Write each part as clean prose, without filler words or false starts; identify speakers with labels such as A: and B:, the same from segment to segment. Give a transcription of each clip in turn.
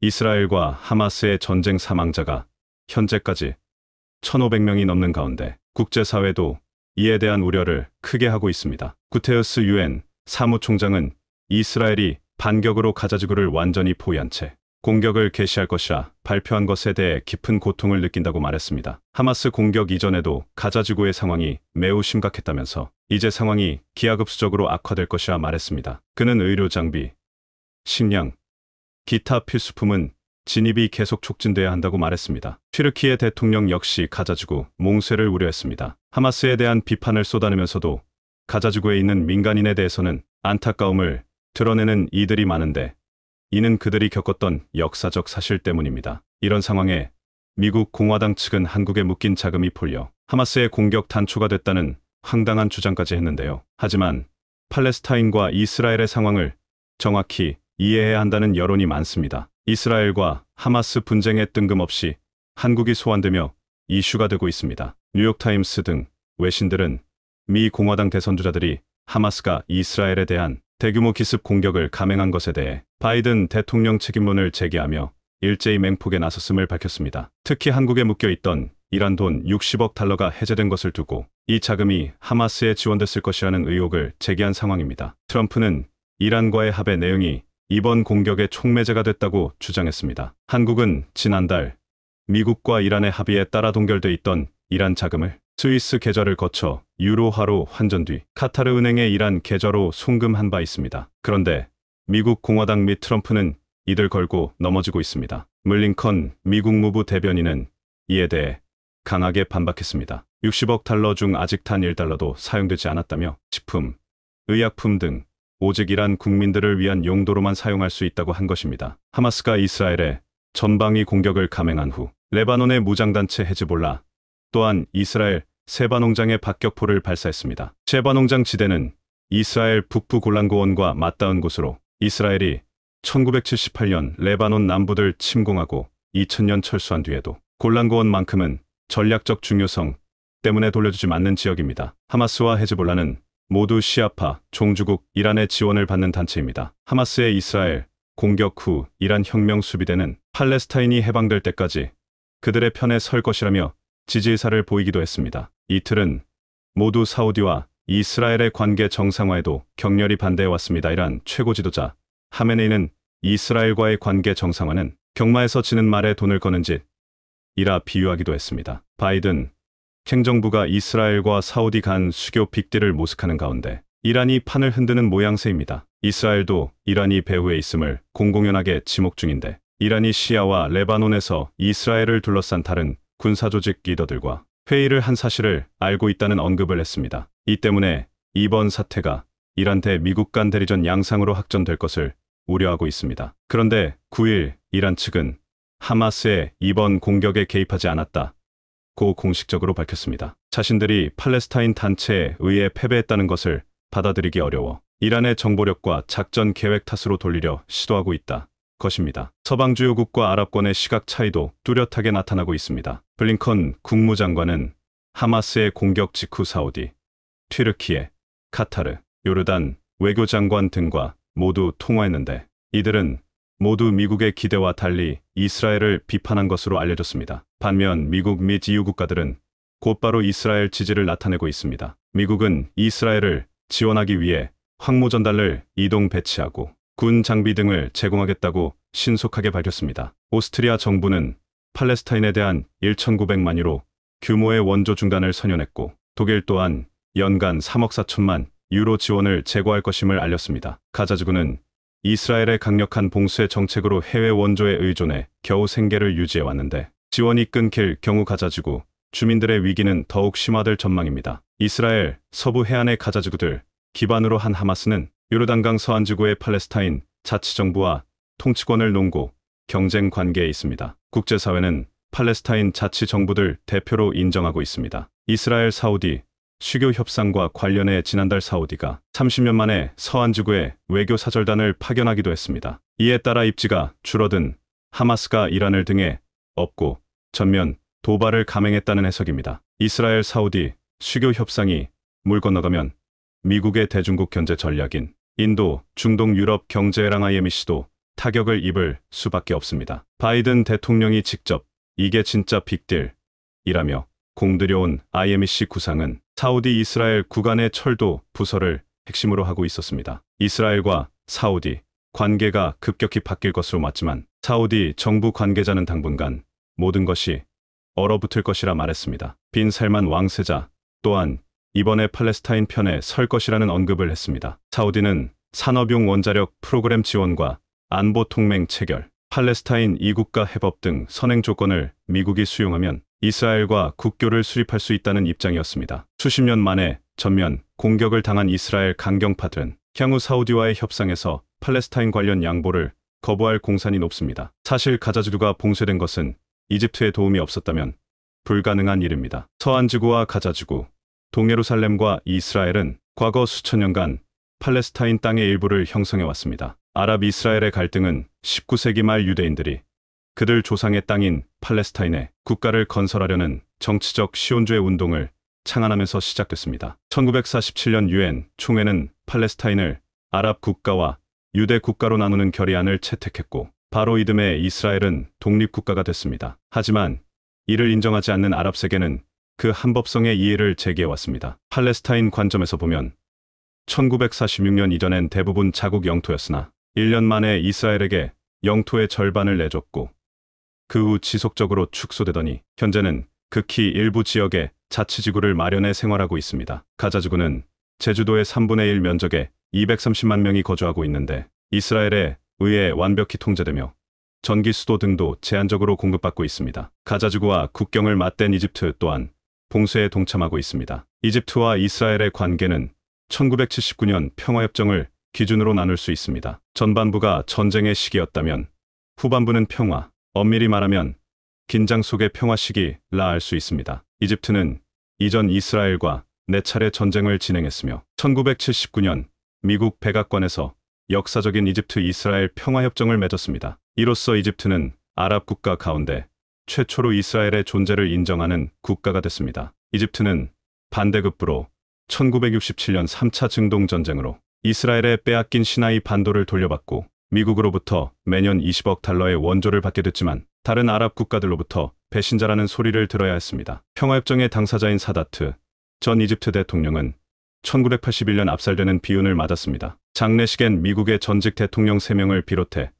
A: 이스라엘과 하마스의 전쟁 사망자가 현재까지 1,500명이 넘는 가운데 국제사회도 이에 대한 우려를 크게 하고 있습니다. 구테르스 유엔 사무총장은 이스라엘이 반격으로 가자지구를 완전히 포위한 채 공격을 개시할 것이라 발표한 것에 대해 깊은 고통을 느낀다고 말했습니다. 하마스 공격 이전에도 가자지구의 상황이 매우 심각했다면서 이제 상황이 기하급수적으로 악화될 것이라 말했습니다. 그는 의료 장비, 식량, 기타 필수품은 진입이 계속 촉진돼야 한다고 말했습니다. 튀르키예 대통령 역시 가자지구 몽쇄를 우려했습니다. 하마스에 대한 비판을 쏟아내면서도 가자지구에 있는 민간인에 대해서는 안타까움을 드러내는 이들이 많은데 이는 그들이 겪었던 역사적 사실 때문입니다. 이런 상황에 미국 공화당 측은 한국에 묶인 자금이 풀려 하마스의 공격 단초가 됐다는 황당한 주장까지 했는데요. 하지만 팔레스타인과 이스라엘의 상황을 정확히 이해해야 한다는 여론이 많습니다. 이스라엘과 하마스 분쟁에 뜬금없이 한국이 소환되며 이슈가 되고 있습니다. 뉴욕타임스 등 외신들은 미 공화당 대선 주자들이 하마스가 이스라엘에 대한 대규모 기습 공격을 감행한 것에 대해 바이든 대통령 책임론을 제기하며 일제히 맹폭에 나섰음을 밝혔습니다. 특히 한국에 묶여있던 이란 돈 60억 달러가 해제된 것을 두고 이 자금이 하마스에 지원됐을 것이라는 의혹을 제기한 상황입니다. 트럼프는 이란과의 합의 내용이 이번 공격의 촉매제가 됐다고 주장했습니다. 한국은 지난달 미국과 이란의 합의에 따라 동결돼 있던 이란 자금을 스위스 계좌를 거쳐 유로화로 환전 뒤 카타르 은행의 이란 계좌로 송금한 바 있습니다. 그런데 미국 공화당 및 트럼프는 이들 걸고 넘어지고 있습니다. 블링컨 미국 무부 대변인은 이에 대해 강하게 반박했습니다. 60억 달러 중 아직 단 1달러도 사용되지 않았다며 식품, 의약품 등 오직 이란 국민들을 위한 용도로만 사용할 수 있다고 한 것입니다. 하마스가 이스라엘에 전방위 공격을 감행한 후 레바논의 무장단체 헤즈볼라 또한 이스라엘 세바농장에 박격포를 발사했습니다. 세바농장 지대는 이스라엘 북부 골란고원과 맞닿은 곳으로 이스라엘이 1978년 레바논 남부를 침공하고 2000년 철수한 뒤에도 골란고원만큼은 전략적 중요성 때문에 돌려주지 않는 지역입니다. 하마스와 헤즈볼라는 모두 시아파 종주국 이란의 지원을 받는 단체입니다. 하마스의 이스라엘 공격 후 이란 혁명 수비대는 팔레스타인이 해방될 때까지 그들의 편에 설 것이라며 지지 의사를 보이기도 했습니다. 이틀은 모두 사우디와 이스라엘의 관계 정상화에도 격렬히 반대해왔습니다. 이란 최고 지도자 하메네이는 이스라엘과의 관계 정상화는 경마에서 지는 말에 돈을 거는 짓이라 비유하기도 했습니다. 바이든 행정부가 이스라엘과 사우디 간 수교 빅딜을 모색하는 가운데 이란이 판을 흔드는 모양새입니다. 이스라엘도 이란이 배후에 있음을 공공연하게 지목 중인데 이란이 시아와 레바논에서 이스라엘을 둘러싼 다른 군사조직 리더들과 회의를 한 사실을 알고 있다는 언급을 했습니다. 이 때문에 이번 사태가 이란 대 미국 간 대리전 양상으로 확전될 것을 우려하고 있습니다. 그런데 9일 이란 측은 하마스의 이번 공격에 개입하지 않았다고 공식적으로 밝혔습니다. 자신들이 팔레스타인 단체에 의해 패배했다는 것을 받아들이기 어려워 이란의 정보력과 작전 계획 탓으로 돌리려 시도하고 있다 것입니다. 서방 주요국과 아랍권의 시각 차이도 뚜렷하게 나타나고 있습니다. 블링컨 국무장관은 하마스의 공격 직후 사우디, 튀르키예, 카타르, 요르단 외교장관 등과 모두 통화했는데 이들은 모두 미국의 기대와 달리 이스라엘을 비판한 것으로 알려졌습니다. 반면 미국 및 EU 국가들은 곧바로 이스라엘 지지를 나타내고 있습니다. 미국은 이스라엘을 지원하기 위해 황무 전달을 이동 배치하고 군 장비 등을 제공하겠다고 신속하게 밝혔습니다. 오스트리아 정부는 팔레스타인에 대한 1,900만 유로 규모의 원조 중단을 선언했고 독일 또한 연간 3억 4천만 유로 지원을 제고할 것임을 알렸습니다. 가자지구는 이스라엘의 강력한 봉쇄 정책으로 해외 원조에 의존해 겨우 생계를 유지해왔는데 지원이 끊길 경우 가자지구 주민들의 위기는 더욱 심화될 전망입니다. 이스라엘 서부 해안의 가자지구들 기반으로 한 하마스는 요르단강 서안지구의 팔레스타인 자치정부와 통치권을 놓고 경쟁 관계에 있습니다. 국제사회는 팔레스타인 자치정부들 대표로 인정하고 있습니다. 이스라엘 사우디 수교 협상과 관련해 지난달 사우디가 30년 만에 서안지구에 외교사절단을 파견하기도 했습니다. 이에 따라 입지가 줄어든 하마스가 이란을 등에 업고 전면 도발을 감행했다는 해석입니다. 이스라엘 사우디 수교 협상이 물 건너가면 미국의 대중국 견제 전략인 인도, 중동, 유럽 경제회랑 IMEC도 타격을 입을 수밖에 없습니다. 바이든 대통령이 직접 이게 진짜 빅딜이라며 공들여온 IMEC 구상은 사우디 이스라엘 구간의 철도 부설을 핵심으로 하고 있었습니다. 이스라엘과 사우디 관계가 급격히 바뀔 것으로 맞지만 사우디 정부 관계자는 당분간 모든 것이 얼어붙을 것이라 말했습니다. 빈 살만 왕세자 또한 이번에 팔레스타인 편에 설 것이라는 언급을 했습니다. 사우디는 산업용 원자력 프로그램 지원과 안보 동맹 체결, 팔레스타인 이국가 해법 등 선행 조건을 미국이 수용하면 이스라엘과 국교를 수립할 수 있다는 입장이었습니다. 수십 년 만에 전면 공격을 당한 이스라엘 강경파들은 향후 사우디와의 협상에서 팔레스타인 관련 양보를 거부할 공산이 높습니다. 사실 가자지구가 봉쇄된 것은 이집트의 도움이 없었다면 불가능한 일입니다. 서안지구와 가자지구, 동예루살렘과 이스라엘은 과거 수천 년간 팔레스타인 땅의 일부를 형성해왔습니다. 아랍 이스라엘의 갈등은 19세기 말 유대인들이 그들 조상의 땅인 팔레스타인에 국가를 건설하려는 정치적 시온주의 운동을 창안하면서 시작됐습니다. 1947년 유엔 총회는 팔레스타인을 아랍 국가와 유대 국가로 나누는 결의안을 채택했고 바로 이듬해 이스라엘은 독립국가가 됐습니다. 하지만 이를 인정하지 않는 아랍 세계는 그 한법성의 이의를 제기해왔습니다. 팔레스타인 관점에서 보면 1946년 이전엔 대부분 자국 영토였으나 1년 만에 이스라엘에게 영토의 절반을 내줬고 그 후 지속적으로 축소되더니 현재는 극히 일부 지역에 자치지구를 마련해 생활하고 있습니다. 가자지구는 제주도의 3분의 1 면적에 230만 명이 거주하고 있는데 이스라엘에 의해 완벽히 통제되며 전기, 수도 등도 제한적으로 공급받고 있습니다. 가자지구와 국경을 맞댄 이집트 또한 봉쇄에 동참하고 있습니다. 이집트와 이스라엘의 관계는 1979년 평화협정을 기준으로 나눌 수 있습니다. 전반부가 전쟁의 시기였다면 후반부는 평화, 엄밀히 말하면 긴장 속의 평화 시기라 할 수 있습니다. 이집트는 이전 이스라엘과 4차례 전쟁을 진행했으며 1979년 미국 백악관에서 역사적인 이집트 이스라엘 평화협정을 맺었습니다. 이로써 이집트는 아랍 국가 가운데 최초로 이스라엘의 존재를 인정하는 국가가 됐습니다. 이집트는 반대급부로 1967년 3차 중동전쟁으로 이스라엘에 빼앗긴 시나이 반도를 돌려받고 미국으로부터 매년 20억 달러의 원조를 받게 됐지만 다른 아랍 국가들로부터 배신자라는 소리를 들어야 했습니다. 평화협정의 당사자인 사다트 전 이집트 대통령은 1981년 압살되는 비운을 맞았습니다. 장례식엔 미국의 전직 대통령 3명을 비롯해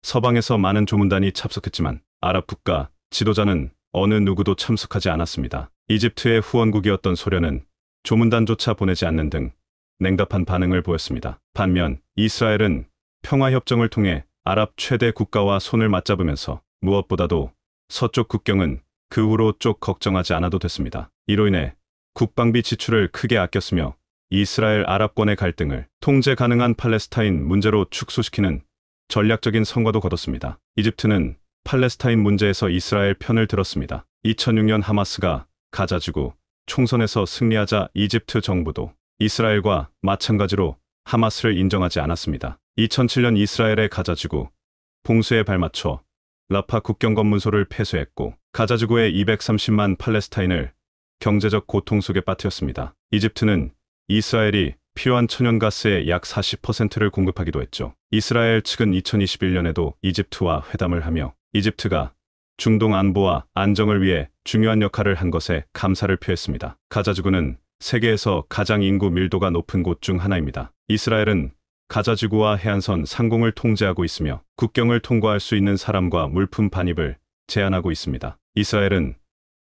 A: 서방에서 많은 조문단이 참석했지만 아랍 국가 지도자는 어느 누구도 참석하지 않았습니다. 이집트의 후원국이었던 소련은 조문단조차 보내지 않는 등 냉답한 반응을 보였습니다. 반면 이스라엘은 평화협정을 통해 아랍 최대 국가와 손을 맞잡으면서 무엇보다도 서쪽 국경은 그 후로 쪽 걱정하지 않아도 됐습니다. 이로 인해 국방비 지출을 크게 아꼈으며 이스라엘 아랍권의 갈등을 통제 가능한 팔레스타인 문제로 축소시키는 전략적인 성과도 거뒀습니다. 이집트는 팔레스타인 문제에서 이스라엘 편을 들었습니다. 2006년 하마스가 가자지구 총선에서 승리하자 이집트 정부도 이스라엘과 마찬가지로 하마스를 인정하지 않았습니다. 2007년 이스라엘의 가자지구 봉쇄에 발맞춰 라파 국경검문소를 폐쇄했고 가자지구의 230만 팔레스타인을 경제적 고통 속에 빠뜨렸습니다. 이집트는 이스라엘이 필요한 천연가스의 약 40%를 공급하기도 했죠. 이스라엘 측은 2021년에도 이집트와 회담을 하며 이집트가 중동 안보와 안정을 위해 중요한 역할을 한 것에 감사를 표했습니다. 가자지구는 세계에서 가장 인구 밀도가 높은 곳 중 하나입니다. 이스라엘은 가자지구와 해안선 상공을 통제하고 있으며 국경을 통과할 수 있는 사람과 물품 반입을 제한하고 있습니다. 이스라엘은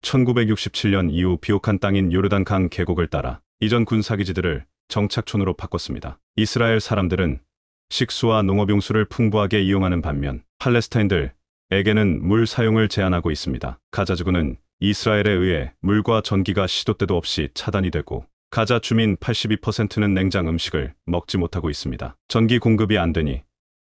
A: 1967년 이후 비옥한 땅인 요르단강 계곡을 따라 이전 군사기지들을 정착촌으로 바꿨습니다. 이스라엘 사람들은 식수와 농업용수를 풍부하게 이용하는 반면 팔레스타인들에게는 물 사용을 제한하고 있습니다. 가자지구는 이스라엘에 의해 물과 전기가 시도 때도 없이 차단이 되고 가자 주민 82%는 냉장 음식을 먹지 못하고 있습니다. 전기 공급이 안 되니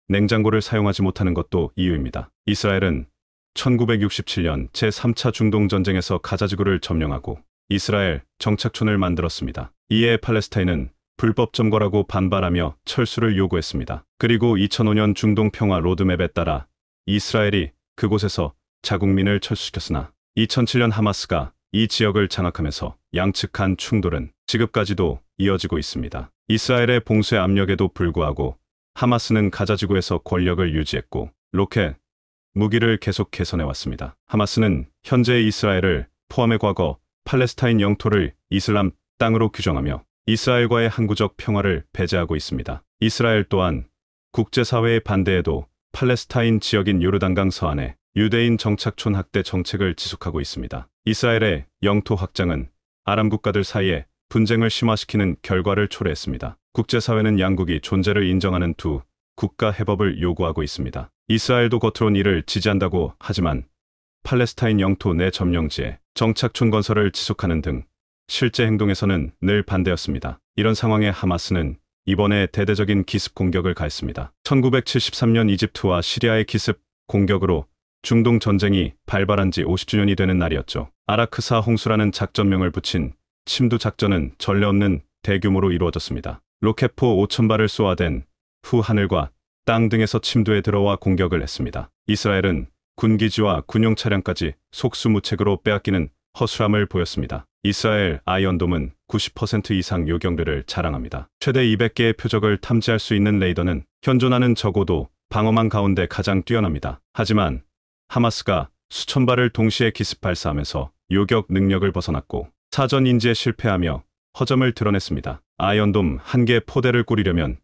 A: 냉장고를 사용하지 못하는 것도 이유입니다. 이스라엘은 1967년 제3차 중동전쟁에서 가자지구를 점령하고 이스라엘 정착촌을 만들었습니다. 이에 팔레스타인은 불법 점거라고 반발하며 철수를 요구했습니다. 그리고 2005년 중동 평화 로드맵에 따라 이스라엘이 그곳에서 자국민을 철수시켰으나 2007년 하마스가 이 지역을 장악하면서 양측 간 충돌은 지금까지도 이어지고 있습니다. 이스라엘의 봉쇄 압력에도 불구하고 하마스는 가자지구에서 권력을 유지했고 로켓, 무기를 계속 개선해왔습니다. 하마스는 현재 이스라엘을 포함해 과거 팔레스타인 영토를 이슬람 땅으로 규정하며 이스라엘과의 항구적 평화를 배제하고 있습니다. 이스라엘 또한 국제사회의 반대에도 팔레스타인 지역인 요르단강 서안에 유대인 정착촌 학대 정책을 지속하고 있습니다. 이스라엘의 영토 확장은 아람 국가들 사이에 분쟁을 심화시키는 결과를 초래했습니다. 국제사회는 양국이 존재를 인정하는 두 국가 해법을 요구하고 있습니다. 이스라엘도 겉으론 이를 지지한다고 하지만 팔레스타인 영토 내 점령지에 정착촌 건설을 지속하는 등 실제 행동에서는 늘 반대였습니다. 이런 상황에 하마스는 이번에 대대적인 기습 공격을 가했습니다. 1973년 이집트와 시리아의 기습 공격으로 중동 전쟁이 발발한 지 50주년이 되는 날이었죠. 아라크사 홍수라는 작전명을 붙인 침투 작전은 전례 없는 대규모로 이루어졌습니다. 로켓포 5,000발을 쏘아댄 후 하늘과 땅 등에서 침투에 들어와 공격을 했습니다. 이스라엘은 군기지와 군용 차량까지 속수무책으로 빼앗기는 허술함을 보였습니다. 이스라엘 아이언돔은 90% 이상 요격률을 자랑합니다. 최대 200개의 표적을 탐지할 수 있는 레이더는 현존하는 적어도 방어망 가운데 가장 뛰어납니다. 하지만 하마스가 수천 발을 동시에 기습 발사하면서 요격 능력을 벗어났고 사전 인지에 실패하며 허점을 드러냈습니다. 아이언돔 한 개 포대를 꾸리려면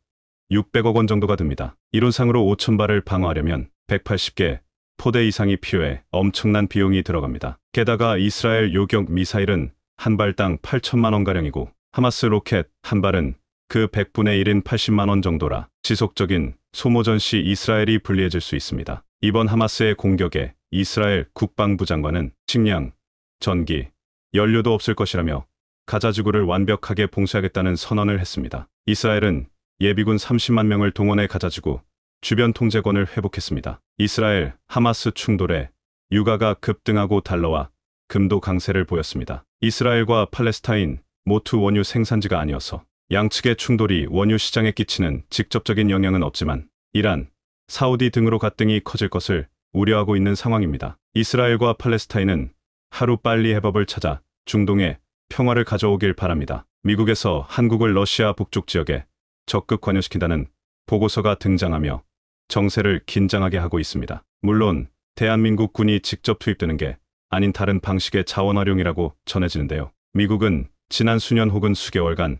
A: 600억 원 정도가 듭니다. 이론상으로 5,000발을 방어하려면 180개 포대 이상이 필요해 엄청난 비용이 들어갑니다. 게다가 이스라엘 요격 미사일은 한 발당 8천만 원가량이고 하마스 로켓 한 발은 그 100분의 1인 80만 원 정도라 지속적인 소모전 시 이스라엘이 불리해질 수 있습니다. 이번 하마스의 공격에 이스라엘 국방부 장관은 식량, 전기, 연료도 없을 것이라며 가자지구를 완벽하게 봉쇄하겠다는 선언을 했습니다. 이스라엘은 예비군 30만 명을 동원해 가자지구 주변 통제권을 회복했습니다. 이스라엘 하마스 충돌에 유가가 급등하고 달러와 금도 강세를 보였습니다. 이스라엘과 팔레스타인 모두 원유 생산지가 아니어서 양측의 충돌이 원유 시장에 끼치는 직접적인 영향은 없지만 이란, 사우디 등으로 갈등이 커질 것을 우려하고 있는 상황입니다. 이스라엘과 팔레스타인은 하루빨리 해법을 찾아 중동에 평화를 가져오길 바랍니다. 미국에서 한국을 러시아 북쪽 지역에 적극 관여시킨다는 보고서가 등장하며 정세를 긴장하게 하고 있습니다. 물론 대한민국 군이 직접 투입되는 게 아닌 다른 방식의 자원 활용이라고 전해지는데요. 미국은 지난 수년 혹은 수개월간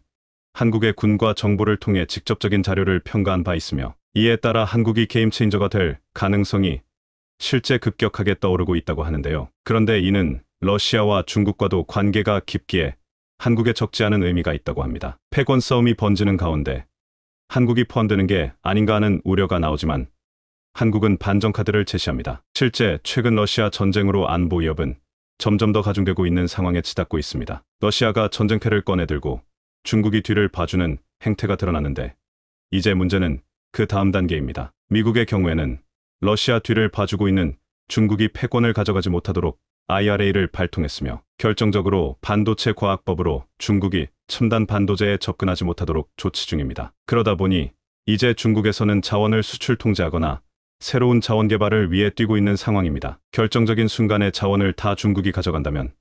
A: 한국의 군과 정보를 통해 직접적인 자료를 평가한 바 있으며 이에 따라 한국이 게임 체인저가 될 가능성이 실제 급격하게 떠오르고 있다고 하는데요. 그런데 이는 러시아와 중국과도 관계가 깊기에 한국에 적지 않은 의미가 있다고 합니다. 패권 싸움이 번지는 가운데 한국이 포함되는 게 아닌가 하는 우려가 나오지만 한국은 반전 카드를 제시합니다. 실제 최근 러시아 전쟁으로 안보 위협은 점점 더 가중되고 있는 상황에 치닫고 있습니다. 러시아가 전쟁패를 꺼내들고 중국이 뒤를 봐주는 행태가 드러나는데 이제 문제는 그 다음 단계입니다. 미국의 경우에는 러시아 뒤를 봐주고 있는 중국이 패권을 가져가지 못하도록 IRA를 발통했으며 결정적으로 반도체 과학법으로 중국이 첨단 반도체에 접근하지 못하도록 조치 중입니다. 그러다 보니 이제 중국에서는 자원을 수출 통제하거나 새로운 자원 개발을 위해 뛰고 있는 상황입니다. 결정적인 순간에 자원을 다 중국이 가져간다면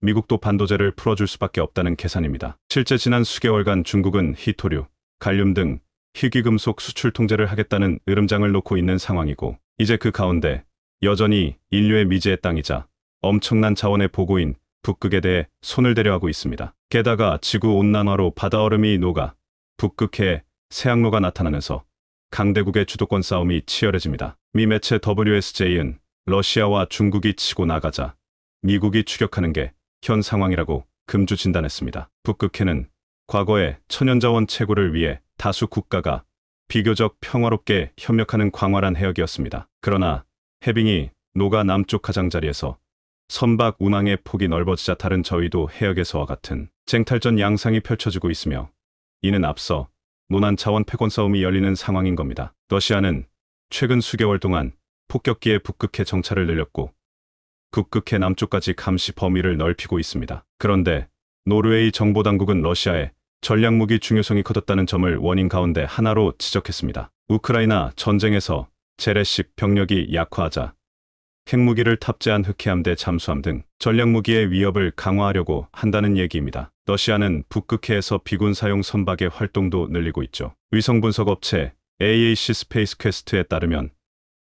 A: 미국도 반도체를 풀어줄 수밖에 없다는 계산입니다. 실제 지난 수개월간 중국은 히토류, 갈륨 등 희귀금속 수출 통제를 하겠다는 으름장을 놓고 있는 상황이고 이제 그 가운데 여전히 인류의 미지의 땅이자 엄청난 자원의 보고인 북극에 대해 손을 대려 하고 있습니다. 게다가 지구온난화로 바다얼음이 녹아 북극해에 새항로가 나타나면서 강대국의 주도권 싸움이 치열해집니다. 미 매체 WSJ는 러시아와 중국이 치고 나가자 미국이 추격하는 게 현 상황이라고 금주 진단했습니다. 북극해는 과거에 천연자원 채굴을 위해 다수 국가가 비교적 평화롭게 협력하는 광활한 해역이었습니다. 그러나 해빙이 녹아 남쪽 가장자리에서 선박 운항의 폭이 넓어지자 다른 저위도 해역에서와 같은 쟁탈전 양상이 펼쳐지고 있으며 이는 앞서 논한 자원 패권 싸움이 열리는 상황인 겁니다. 러시아는 최근 수개월 동안 폭격기에 북극해 정찰을 늘렸고 북극해 남쪽까지 감시 범위를 넓히고 있습니다. 그런데 노르웨이 정보당국은 러시아의 전략무기 중요성이 커졌다는 점을 원인 가운데 하나로 지적했습니다. 우크라이나 전쟁에서 재래식 병력이 약화하자 핵무기를 탑재한 흑해함대 잠수함 등 전략무기의 위협을 강화하려고 한다는 얘기입니다. 러시아는 북극해에서 비군 사용 선박의 활동도 늘리고 있죠. 위성분석 업체 AAC 스페이스 퀘스트에 따르면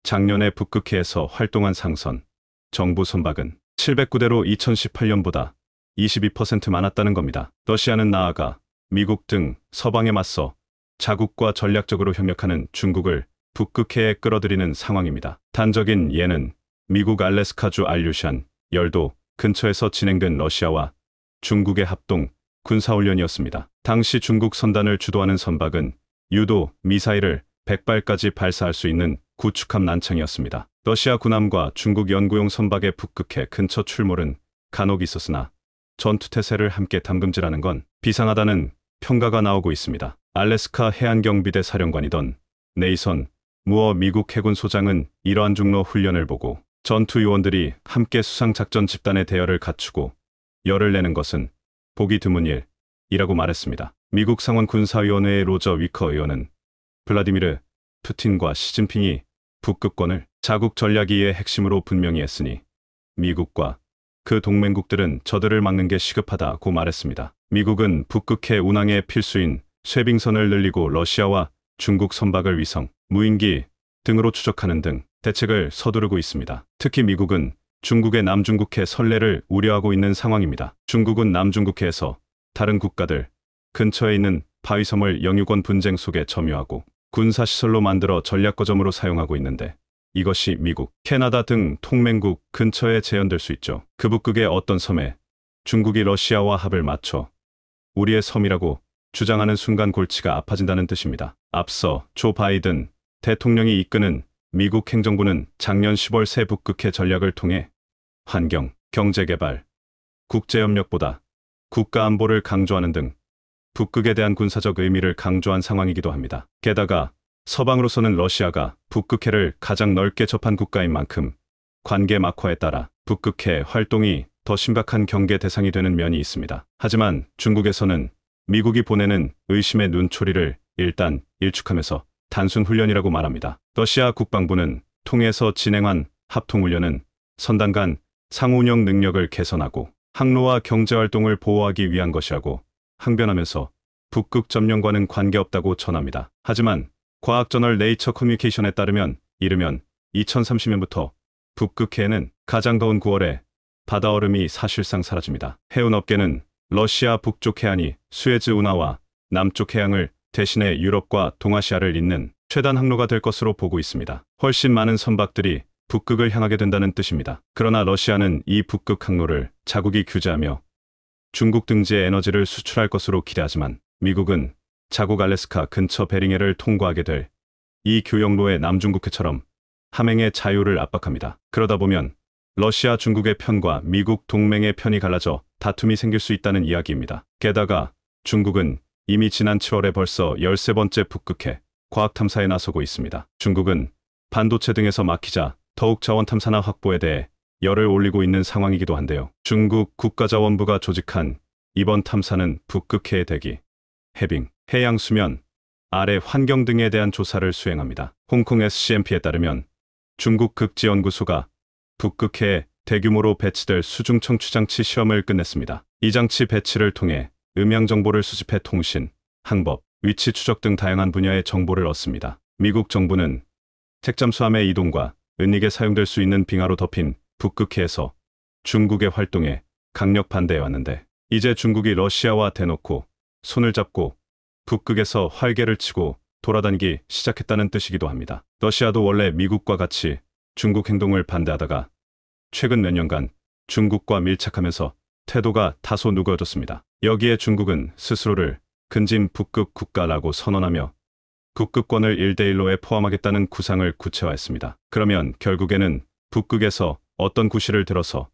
A: 작년에 북극해에서 활동한 상선, 정부 선박은 709대로 2018년보다 22% 많았다는 겁니다. 러시아는 나아가 미국 등 서방에 맞서 자국과 전략적으로 협력하는 중국을 북극해에 끌어들이는 상황입니다. 단적인 예는 미국 알래스카주 알류샨 열도 근처에서 진행된 러시아와 중국의 합동 군사훈련이었습니다. 당시 중국 선단을 주도하는 선박은 유도 미사일을 100발까지 발사할 수 있는 구축함 난창이었습니다. 러시아 군함과 중국 연구용 선박의 북극해 근처 출몰은 간혹 있었으나 전투태세를 함께 담금질하는 건 비상하다는 평가가 나오고 있습니다. 알래스카 해안경비대 사령관이던 네이선 무어 미국 해군 소장은 이러한 중로 훈련을 보고 전투 요원들이 함께 수상작전 집단의 대열을 갖추고 열을 내는 것은 보기 드문 일이라고 말했습니다. 미국 상원 군사위원회의 로저 위커 의원은 블라디미르 푸틴과 시진핑이 북극권을 자국 전략이의 핵심으로 분명히 했으니 미국과 그 동맹국들은 저들을 막는 게 시급하다고 말했습니다. 미국은 북극해 운항의 필수인 쇠빙선을 늘리고 러시아와 중국 선박을 위성, 무인기 등으로 추적하는 등 대책을 서두르고 있습니다. 특히 미국은 중국의 남중국해 선례를 우려하고 있는 상황입니다. 중국은 남중국해에서 다른 국가들 근처에 있는 바위섬을 영유권 분쟁 속에 점유하고 군사시설로 만들어 전략거점으로 사용하고 있는데 이것이 미국, 캐나다 등 동맹국 근처에 재현될 수 있죠. 그 북극의 어떤 섬에 중국이 러시아와 합을 맞춰 우리의 섬이라고 주장하는 순간 골치가 아파진다는 뜻입니다. 앞서 조 바이든 대통령이 이끄는 미국 행정부는 작년 10월 새 북극해 전략을 통해 환경, 경제개발, 국제협력보다 국가안보를 강조하는 등 북극에 대한 군사적 의미를 강조한 상황이기도 합니다. 게다가 서방으로서는 러시아가 북극해를 가장 넓게 접한 국가인 만큼 관계 막화에 따라 북극해 활동이 더 심각한 경계 대상이 되는 면이 있습니다. 하지만 중국에서는 미국이 보내는 의심의 눈초리를 일단 일축하면서 단순 훈련이라고 말합니다. 러시아 국방부는 통해서 진행한 합동훈련은 선단 간 상호운영 능력을 개선하고 항로와 경제활동을 보호하기 위한 것이라고 항변하면서 북극 점령과는 관계없다고 전합니다. 하지만 과학저널 네이처 커뮤니케이션에 따르면 이르면 2030년부터 북극해에는 가장 더운 9월에 바다얼음이 사실상 사라집니다. 해운업계는 러시아 북쪽 해안이 수에즈 운하와 남쪽 해양을 대신해 유럽과 동아시아를 잇는 최단 항로가 될 것으로 보고 있습니다. 훨씬 많은 선박들이 북극을 향하게 된다는 뜻입니다. 그러나 러시아는 이 북극 항로를 자국이 규제하며 중국 등지의 에너지를 수출할 것으로 기대하지만 미국은 자국 알래스카 근처 베링해를 통과하게 될 이 교역로의 남중국해처럼 함행의 자유를 압박합니다. 그러다 보면 러시아 중국의 편과 미국 동맹의 편이 갈라져 다툼이 생길 수 있다는 이야기입니다. 게다가 중국은 이미 지난 7월에 벌써 13번째 북극해 과학 탐사에 나서고 있습니다. 중국은 반도체 등에서 막히자 더욱 자원 탐사나 확보에 대해 열을 올리고 있는 상황이기도 한데요. 중국 국가자원부가 조직한 이번 탐사는 북극해의 대기, 해빙, 해양 수면, 아래 환경 등에 대한 조사를 수행합니다. 홍콩 SCMP에 따르면 중국 극지연구소가 북극해에 대규모로 배치될 수중 청취장치 시험을 끝냈습니다. 이 장치 배치를 통해 음향 정보를 수집해 통신, 항법, 위치 추적 등 다양한 분야의 정보를 얻습니다. 미국 정부는 택잠수함의 이동과 은닉에 사용될 수 있는 빙하로 덮인 북극해에서 중국의 활동에 강력 반대해왔는데 이제 중국이 러시아와 대놓고 손을 잡고 북극에서 활개를 치고 돌아다니기 시작했다는 뜻이기도 합니다. 러시아도 원래 미국과 같이 중국 행동을 반대하다가 최근 몇 년간 중국과 밀착하면서 태도가 다소 누그러졌습니다. 여기에 중국은 스스로를 근진 북극 국가라고 선언하며 북극권을 1대1로에 포함하겠다는 구상을 구체화했습니다. 그러면 결국에는 북극에서 어떤 구실을 들어서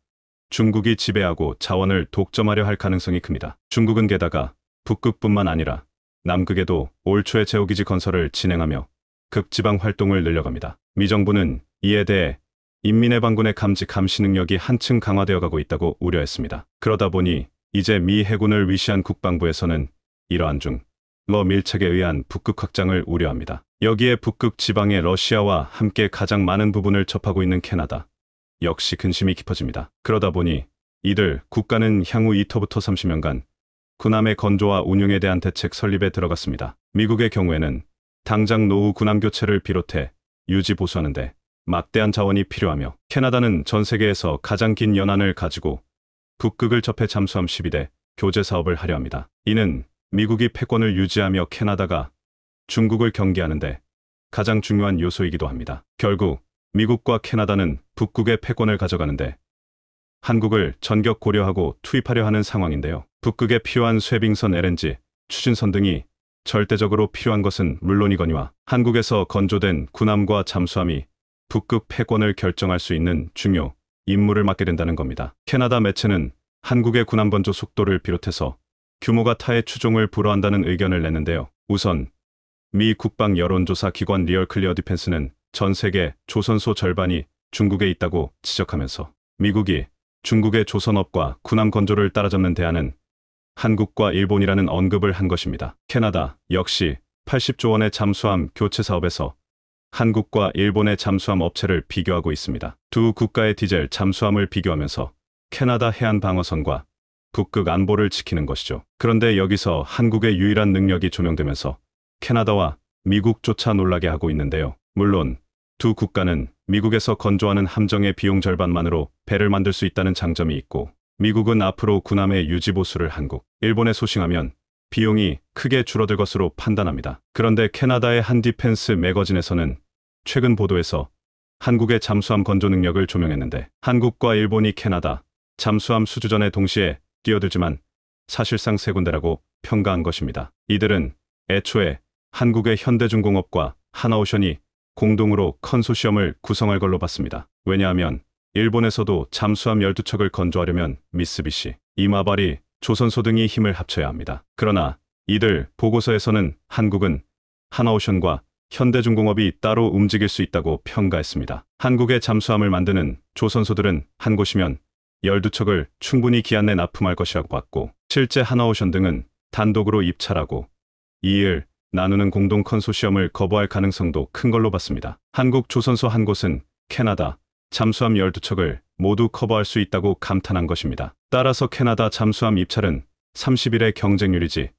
A: 중국이 지배하고 자원을 독점하려 할 가능성이 큽니다. 중국은 게다가 북극뿐만 아니라 남극에도 올 초에 제오기지 건설을 진행하며 극지방 활동을 늘려갑니다. 미 정부는 이에 대해 인민의 반군의 감시 능력이 한층 강화되어 가고 있다고 우려했습니다. 그러다 보니 이제 미 해군을 위시한 국방부에서는 이러한 러 밀착에 의한 북극 확장을 우려합니다. 여기에 북극 지방의 러시아와 함께 가장 많은 부분을 접하고 있는 캐나다 역시 근심이 깊어집니다. 그러다 보니 이들 국가는 향후 2터부터 30년간 군함의 건조와 운용에 대한 대책 설립에 들어갔습니다. 미국의 경우에는 당장 노후 군함 교체를 비롯해 유지 보수하는데 막대한 자원이 필요하며 캐나다는 전 세계에서 가장 긴 연안을 가지고 북극을 접해 잠수함 12대 교제 사업을 하려 합니다. 이는 미국이 패권을 유지하며 캐나다가 중국을 경계하는데 가장 중요한 요소이기도 합니다. 결국 미국과 캐나다는 북극의 패권을 가져가는데 한국을 전격 고려하고 투입하려 하는 상황인데요. 북극에 필요한 쇠빙선 LNG, 추진선 등이 절대적으로 필요한 것은 물론이거니와 한국에서 건조된 군함과 잠수함이 북극 패권을 결정할 수 있는 중요 임무를 맡게 된다는 겁니다. 캐나다 매체는 한국의 군함 건조 속도를 비롯해서 규모가 타의 추종을 불허한다는 의견을 냈는데요. 우선 미 국방 여론조사 기관 리얼 클리어 디펜스는 전 세계 조선소 절반이 중국에 있다고 지적하면서 미국이 중국의 조선업과 군함 건조를 따라잡는 대안은 한국과 일본이라는 언급을 한 것입니다. 캐나다 역시 80조 원의 잠수함 교체 사업에서 한국과 일본의 잠수함 업체를 비교하고 있습니다. 두 국가의 디젤 잠수함을 비교하면서 캐나다 해안 방어선과 북극 안보를 지키는 것이죠. 그런데 여기서 한국의 유일한 능력이 조명되면서 캐나다와 미국조차 놀라게 하고 있는데요. 물론 두 국가는 미국에서 건조하는 함정의 비용 절반만으로 배를 만들 수 있다는 장점이 있고 미국은 앞으로 군함의 유지 보수를 한국, 일본에 소싱하면 비용이 크게 줄어들 것으로 판단합니다. 그런데 캐나다의 한 디펜스 매거진에서는 최근 보도에서 한국의 잠수함 건조 능력을 조명했는데 한국과 일본이 캐나다 잠수함 수주전에 동시에 뛰어들지만 사실상 세 군데라고 평가한 것입니다. 이들은 애초에 한국의 현대중공업과 하나오션이 공동으로 컨소시엄을 구성할 걸로 봤습니다. 왜냐하면 일본에서도 잠수함 12척을 건조하려면 미쓰비시, 이마바리, 조선소 등이 힘을 합쳐야 합니다. 그러나 이들 보고서에서는 한국은 하나오션과 현대중공업이 따로 움직일 수 있다고 평가했습니다. 한국의 잠수함을 만드는 조선소들은 한 곳이면 12척을 충분히 기한 내 납품할 것이라고 봤고 실제 하나오션 등은 단독으로 입찰하고 이일 나누는 공동 컨소시엄을 거부할 가능성도 큰 걸로 봤습니다. 한국 조선소 한 곳은 캐나다 잠수함 12척을 모두 커버할 수 있다고 감탄한 것입니다. 따라서 캐나다 잠수함 입찰은 30일의 경쟁률이지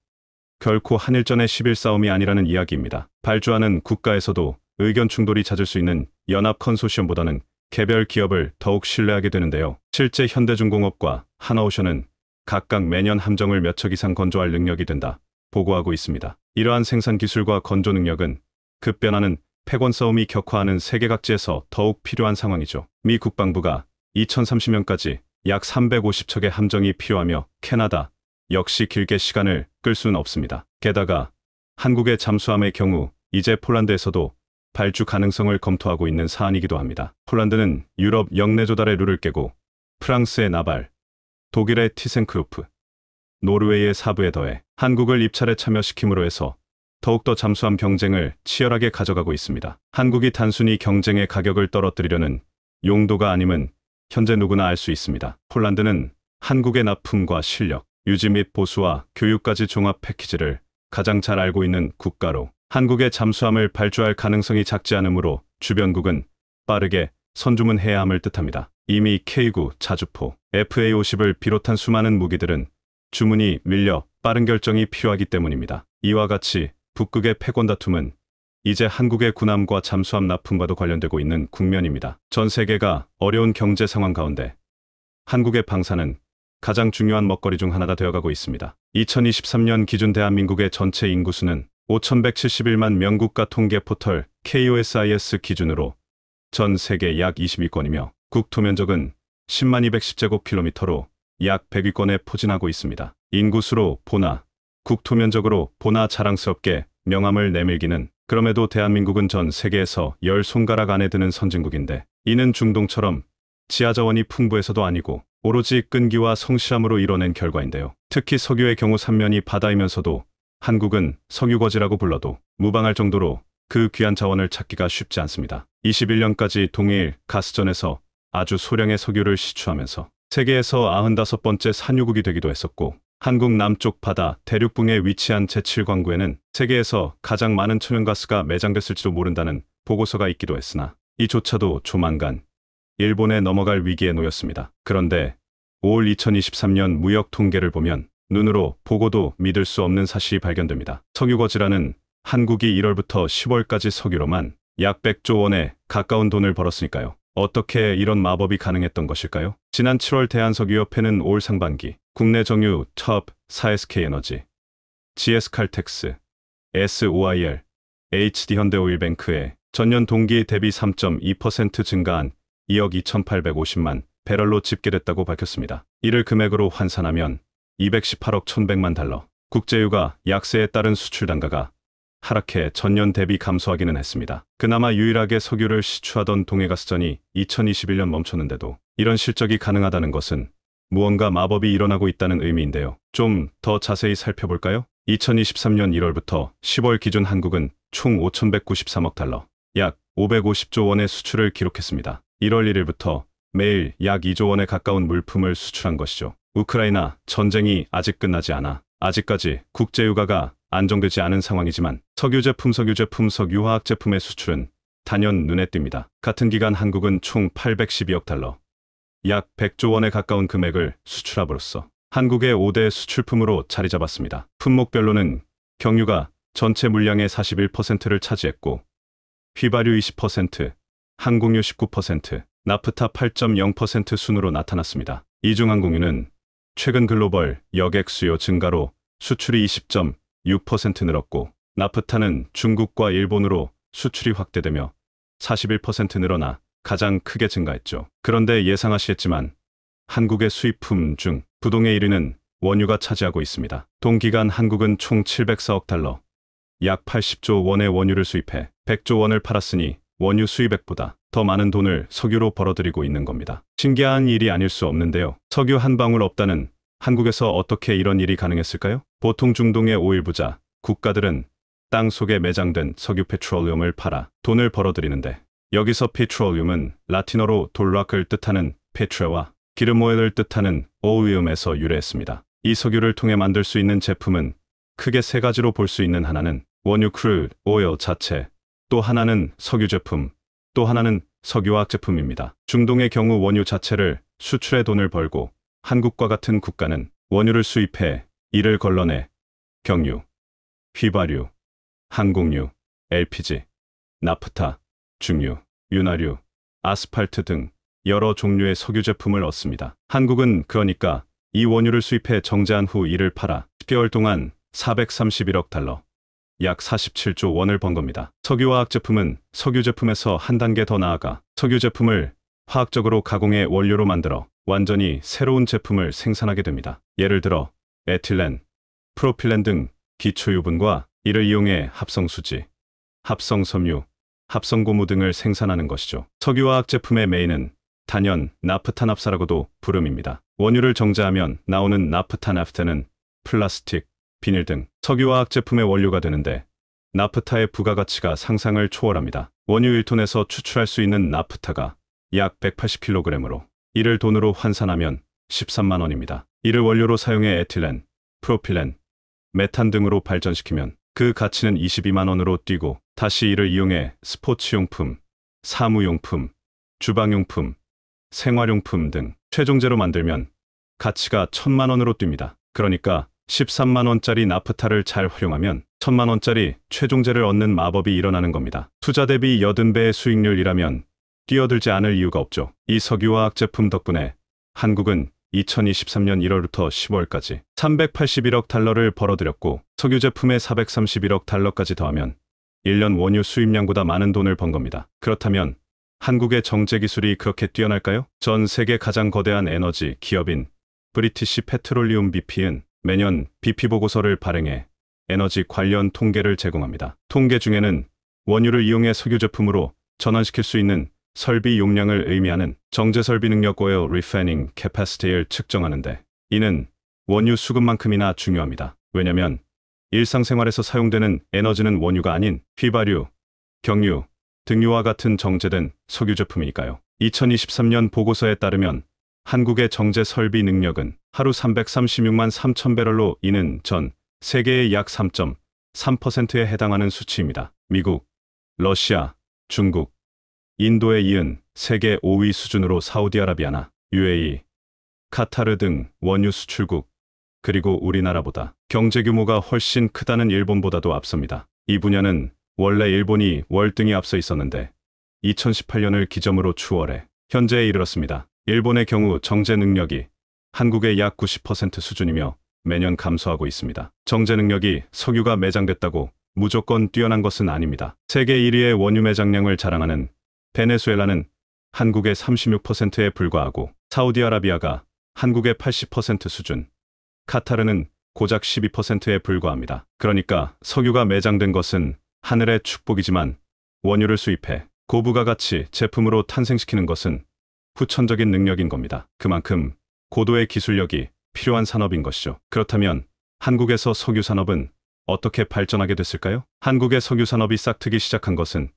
A: 결코 한일전의 10일 싸움이 아니라는 이야기입니다. 발주하는 국가에서도 의견 충돌이 잦을 수 있는 연합 컨소시엄보다는 개별 기업을 더욱 신뢰하게 되는데요. 실제 현대중공업과 하나오션은 각각 매년 함정을 몇 척 이상 건조할 능력이 된다 보고하고 있습니다. 이러한 생산 기술과 건조 능력은 급변하는 패권 싸움이 격화하는 세계 각지에서 더욱 필요한 상황이죠. 미 국방부가 2030년까지 약 350척의 함정이 필요하며 캐나다 역시 길게 시간을 끌 수는 없습니다. 게다가 한국의 잠수함의 경우 이제 폴란드에서도 발주 가능성을 검토하고 있는 사안이기도 합니다. 폴란드는 유럽 영내 조달의 룰을 깨고 프랑스의 나발, 독일의 티센크루프, 노르웨이의 사브에 더해 한국을 입찰에 참여시킴으로 해서 더욱더 잠수함 경쟁을 치열하게 가져가고 있습니다. 한국이 단순히 경쟁의 가격을 떨어뜨리려는 용도가 아님은 현재 누구나 알 수 있습니다. 폴란드는 한국의 납품과 실력, 유지 및 보수와 교육까지 종합 패키지를 가장 잘 알고 있는 국가로 한국의 잠수함을 발주할 가능성이 작지 않으므로 주변국은 빠르게 선주문해야 함을 뜻합니다. 이미 K9, 자주포, FA50을 비롯한 수많은 무기들은 주문이 밀려 빠른 결정이 필요하기 때문입니다. 이와 같이 북극의 패권 다툼은 이제 한국의 군함과 잠수함 납품과도 관련되고 있는 국면입니다. 전 세계가 어려운 경제 상황 가운데 한국의 방사는 가장 중요한 먹거리 중 하나가 되어가고 있습니다. 2023년 기준 대한민국의 전체 인구수는 5,171만 명국가 통계 포털 KOSIS 기준으로 전 세계 약 20위권이며 국토 면적은 10만 210제곱킬로미터로 약 100위권에 포진하고 있습니다. 인구수로 보나, 국토 면적으로 보나 자랑스럽게 명함을 내밀기는 그럼에도 대한민국은 전 세계에서 10손가락 안에 드는 선진국인데 이는 중동처럼 지하자원이 풍부해서도 아니고 오로지 끈기와 성실함으로 이뤄낸 결과인데요. 특히 석유의 경우 삼면이 바다이면서도 한국은 석유거지라고 불러도 무방할 정도로 그 귀한 자원을 찾기가 쉽지 않습니다. 21년까지 동해일 가스전에서 아주 소량의 석유를 시추하면서 세계에서 95번째 산유국이 되기도 했었고 한국 남쪽 바다 대륙붕에 위치한 제7광구에는 세계에서 가장 많은 천연가스가 매장됐을지도 모른다는 보고서가 있기도 했으나 이조차도 조만간 일본에 넘어갈 위기에 놓였습니다. 그런데 5월 2023년 무역 통계를 보면 눈으로 보고도 믿을 수 없는 사실이 발견됩니다. 석유거지라는 한국이 1월부터 10월까지 석유로만 약 100조 원에 가까운 돈을 벌었으니까요. 어떻게 이런 마법이 가능했던 것일까요? 지난 7월 대한석유협회는 올 상반기 국내 정유 톱 4SK에너지, GS칼텍스, SOIL, HD현대오일뱅크에 전년 동기 대비 3.2% 증가한 2억 2,850만 배럴로 집계됐다고 밝혔습니다. 이를 금액으로 환산하면 218억 1,100만 달러. 국제유가 약세에 따른 수출 단가가 하락해 전년 대비 감소하기는 했습니다. 그나마 유일하게 석유를 시추하던 동해가스전이 2021년 멈췄는데도 이런 실적이 가능하다는 것은 무언가 마법이 일어나고 있다는 의미인데요. 좀 더 자세히 살펴볼까요? 2023년 1월부터 10월 기준 한국은 총 5,193억 달러, 약 550조 원의 수출을 기록했습니다. 1월 1일부터 매일 약 2조 원에 가까운 물품을 수출한 것이죠. 우크라이나 전쟁이 아직 끝나지 않아 아직까지 국제유가가 안정되지 않은 상황이지만 석유제품, 석유화학 제품의 수출은 단연 눈에 띕니다. 같은 기간 한국은 총 812억 달러, 약 100조 원에 가까운 금액을 수출함으로써 한국의 5대 수출품으로 자리 잡았습니다. 품목별로는 경유가 전체 물량의 41%를 차지했고 휘발유 20%, 항공유 19%, 나프타 8.0% 순으로 나타났습니다. 이 중 항공유는 최근 글로벌 여객 수요 증가로 수출이 20.6% 늘었고 나프타는 중국과 일본으로 수출이 확대되며 41% 늘어나 가장 크게 증가했죠. 그런데 예상하시겠지만 한국의 수입품 중 부동의 1위는 원유가 차지하고 있습니다. 동기간 한국은 총 704억 달러, 약 80조 원의 원유를 수입해 100조 원을 팔았으니 원유 수입액보다 더 많은 돈을 석유로 벌어들이고 있는 겁니다. 신기한 일이 아닐 수 없는데요. 석유 한 방울 없다는 한국에서 어떻게 이런 일이 가능했을까요? 보통 중동의 오일 부자 국가들은 땅 속에 매장된 석유 페트롤리움을 팔아 돈을 벌어들이는데 여기서 페트롤리움은 라틴어로 돌락을 뜻하는 페트레와 기름 오일을 뜻하는 오이움에서 유래했습니다. 이 석유를 통해 만들 수 있는 제품은 크게 세 가지로 볼 수 있는 하나는 원유 크루드 오일 자체, 또 하나는 석유 제품, 또 하나는 석유화학 제품입니다. 중동의 경우 원유 자체를 수출해 돈을 벌고 한국과 같은 국가는 원유를 수입해 이를 걸러내 경유, 휘발유, 항공유, LPG, 나프타, 중유, 윤활유, 아스팔트 등 여러 종류의 석유 제품을 얻습니다. 한국은 그러니까 이 원유를 수입해 정제한 후 이를 팔아 10개월 동안 431억 달러, 약 47조 원을 번 겁니다. 석유화학 제품은 석유 제품에서 한 단계 더 나아가 석유 제품을 화학적으로 가공해 원료로 만들어 완전히 새로운 제품을 생산하게 됩니다. 예를 들어 에틸렌, 프로필렌 등 기초유분과 이를 이용해 합성수지, 합성섬유, 합성고무 등을 생산하는 것이죠. 석유화학 제품의 메인은 단연 나프타납사라고도 부름입니다. 원유를 정제하면 나오는 나프타납사는 플라스틱, 비닐 등 석유화학 제품의 원료가 되는데 나프타의 부가가치가 상상을 초월합니다. 원유 1톤에서 추출할 수 있는 나프타가 약 180kg으로 이를 돈으로 환산하면 13만 원입니다. 이를 원료로 사용해 에틸렌, 프로필렌, 메탄 등으로 발전시키면 그 가치는 22만 원으로 뛰고 다시 이를 이용해 스포츠용품, 사무용품, 주방용품, 생활용품 등 최종재로 만들면 가치가 1,000만 원으로 뜁니다. 그러니까 13만 원짜리 나프타를 잘 활용하면 1,000만 원짜리 최종재를 얻는 마법이 일어나는 겁니다. 투자 대비 80배의 수익률이라면 뛰어들지 않을 이유가 없죠. 이 석유화학 제품 덕분에 한국은 2023년 1월부터 10월까지 381억 달러를 벌어들였고 석유 제품에 431억 달러까지 더하면 1년 원유 수입량보다 많은 돈을 번 겁니다. 그렇다면 한국의 정제 기술이 그렇게 뛰어날까요? 전 세계 가장 거대한 에너지 기업인 브리티시 페트롤리움 BP는 매년 BP 보고서를 발행해 에너지 관련 통계를 제공합니다. 통계 중에는 원유를 이용해 석유 제품으로 전환시킬 수 있는 설비 용량을 의미하는 정제 설비 능력 oil refining capacity를 측정하는데 이는 원유 수급만큼이나 중요합니다. 왜냐하면 일상생활에서 사용되는 에너지는 원유가 아닌 휘발유, 경유, 등유와 같은 정제된 석유 제품이니까요. 2023년 보고서에 따르면 한국의 정제 설비 능력은 하루 336만 3천 배럴로 이는 전 세계의 약 3.3%에 해당하는 수치입니다. 미국, 러시아, 중국, 인도에 이은 세계 5위 수준으로 사우디아라비아나 UAE, 카타르 등 원유 수출국, 그리고 우리나라보다 경제 규모가 훨씬 크다는 일본보다도 앞섭니다. 이 분야는 원래 일본이 월등히 앞서 있었는데 2018년을 기점으로 추월해 현재에 이르렀습니다. 일본의 경우 정제 능력이 한국의 약 90% 수준이며 매년 감소하고 있습니다. 정제 능력이 석유가 매장됐다고 무조건 뛰어난 것은 아닙니다. 세계 1위의 원유 매장량을 자랑하는 베네수엘라는 한국의 36%에 불과하고 사우디아라비아가 한국의 80% 수준, 카타르는 고작 12%에 불과합니다. 그러니까 석유가 매장된 것은 하늘의 축복이지만 원유를 수입해 고부가가치 제품으로 탄생시키는 것은 후천적인 능력인 겁니다. 그만큼 고도의 기술력이 필요한 산업인 것이죠. 그렇다면 한국에서 석유 산업은 어떻게 발전하게 됐을까요? 한국의 석유 산업이 싹트기 시작한 것은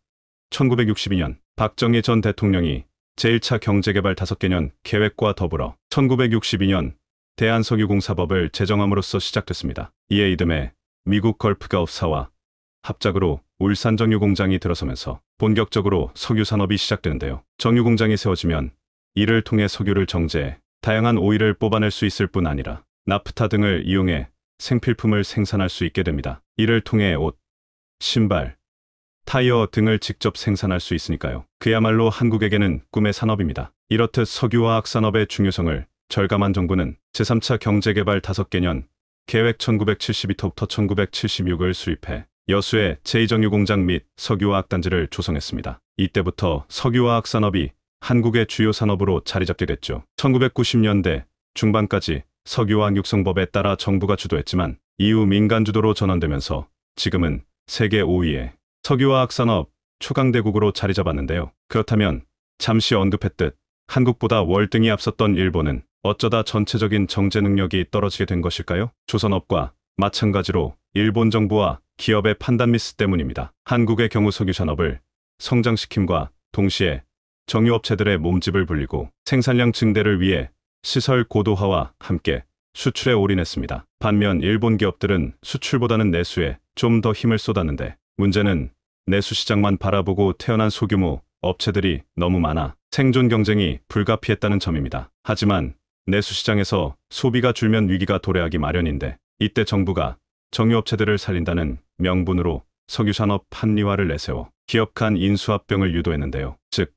A: 1962년 박정희 전 대통령이 제1차 경제개발 5개년 계획과 더불어 1962년 대한석유공사법을 제정함으로써 시작됐습니다. 이에 이듬해 미국 걸프가업사와 합작으로 울산 정유공장이 들어서면서 본격적으로 석유 산업이 시작되는데요. 정유공장이 세워지면 이를 통해 석유를 정제해 다양한 오일을 뽑아낼 수 있을 뿐 아니라 나프타 등을 이용해 생필품을 생산할 수 있게 됩니다. 이를 통해 옷, 신발, 타이어 등을 직접 생산할 수 있으니까요. 그야말로 한국에게는 꿈의 산업입니다. 이렇듯 석유화학 산업의 중요성을 절감한 정부는 제3차 경제개발 5개년 계획 1972부터 1976을 수립해 여수의 제2정유공장 및 석유화학단지를 조성했습니다. 이때부터 석유화학 산업이 한국의 주요 산업으로 자리 잡게 됐죠. 1990년대 중반까지 석유화학 육성법에 따라 정부가 주도했지만 이후 민간 주도로 전환되면서 지금은 세계 5위의 석유화학 산업 초강대국으로 자리 잡았는데요. 그렇다면 잠시 언급했듯 한국보다 월등히 앞섰던 일본은 어쩌다 전체적인 정제 능력이 떨어지게 된 것일까요? 조선업과 마찬가지로 일본 정부와 기업의 판단 미스 때문입니다. 한국의 경우 석유 산업을 성장시킴과 동시에 정유업체들의 몸집을 불리고 생산량 증대를 위해 시설 고도화와 함께 수출에 올인했습니다. 반면 일본 기업들은 수출보다는 내수에 좀 더 힘을 쏟았는데 문제는 내수 시장만 바라보고 태어난 소규모 업체들이 너무 많아 생존 경쟁이 불가피했다는 점입니다. 하지만 내수 시장에서 소비가 줄면 위기가 도래하기 마련인데 이때 정부가 정유업체들을 살린다는 명분으로 석유산업 한리화를 내세워 기업 간 인수합병을 유도했는데요. 즉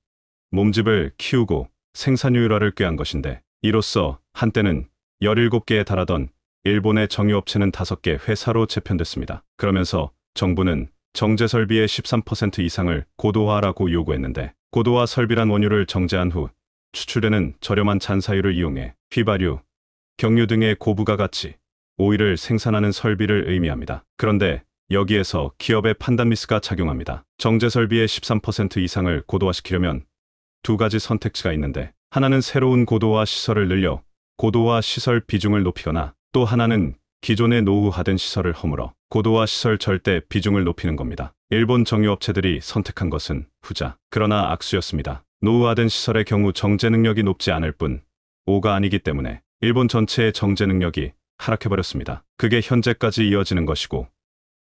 A: 몸집을 키우고 생산효율화를 꾀한 것인데 이로써 한때는 17개에 달하던 일본의 정유업체는 5개 회사로 재편됐습니다. 그러면서 정부는 정제 설비의 13% 이상을 고도화하라고 요구했는데 고도화 설비란 원유를 정제한 후 추출되는 저렴한 잔사유를 이용해 휘발유, 경유 등의 고부가가치, 오일을 생산하는 설비를 의미합니다. 그런데 여기에서 기업의 판단 미스가 작용합니다. 정제 설비의 13% 이상을 고도화시키려면 두 가지 선택지가 있는데 하나는 새로운 고도화 시설을 늘려 고도화 시설 비중을 높이거나 또 하나는 기존의 노후화된 시설을 허물어 고도화 시설 절대 비중을 높이는 겁니다. 일본 정유업체들이 선택한 것은 후자. 그러나 악수였습니다. 노후화된 시설의 경우 정제 능력이 높지 않을 뿐 5가 아니기 때문에 일본 전체의 정제 능력이 하락해버렸습니다. 그게 현재까지 이어지는 것이고